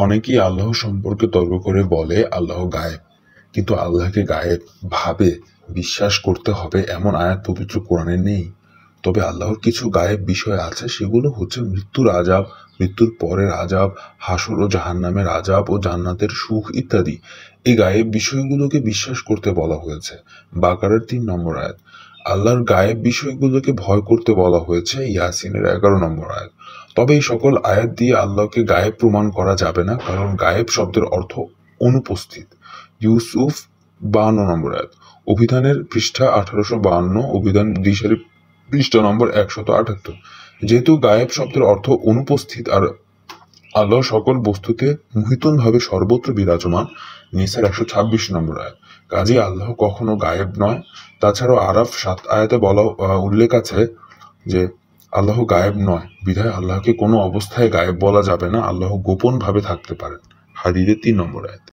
অনেকেই আল্লাহ সম্পর্কে তর্ক করে বলে আল্লাহ গায়েব, কিন্তু আল্লাহকে গায়েব ভাবে বিশ্বাস করতে হবে এমন আয়াত পবিত্র কোরআনে নেই। তবে আল্লাহর কিছু গায়েব বিষয় আছে, সেগুলো হচ্ছে মৃত্যুর আযাব, মৃত্যুর পরের আযাব, হাসর ও জাহান্নামের আযাব ও জান্নাতের সুখ ইত্যাদি। এই গায়েব বিষয়গুলোকে বিশ্বাস করতে বলা হয়েছে। বাকারার 3 নম্বর আয়াত। আল্লাহর গায়েব বিষয়গুলোকে ভয় করতে বলা হয়েছে ইয়াসিনের 11 নম্বর আয়াত। তবে এই সকল আয়াত দিয়ে আল্লাহকে গায়েব প্রমাণ করা যাবে না, কারণ গায়েব শব্দের অর্থ অনুপস্থিত। ইউসুফ 52 নম্বর আয়াত। অভিধানের পৃষ্ঠা 1852, অভিধান দিশারি পৃষ্ঠা নম্বর 178। যেহেতু গায়েব শব্দের অর্থ অনুপস্থিত আর আল্লাহ সকল বস্তুতে মুহিতনভাবে সর্বত্র বিরাজমান, নিসার 126 নম্বর আয়াত। কাজেই আল্লাহ কখনো গায়েব নয়। তাছাড়াও আরাফ 7 আয়াতে উল্লেখ আছে যে আল্লাহ গায়েব নয়, বিধায় আল্লাহকে কোনো অবস্থায় গায়েব বলা যাবে না, আল্লাহ গোপন ভাবে থাকতে পারেন। হাদীদের 3 নম্বর আয়াত।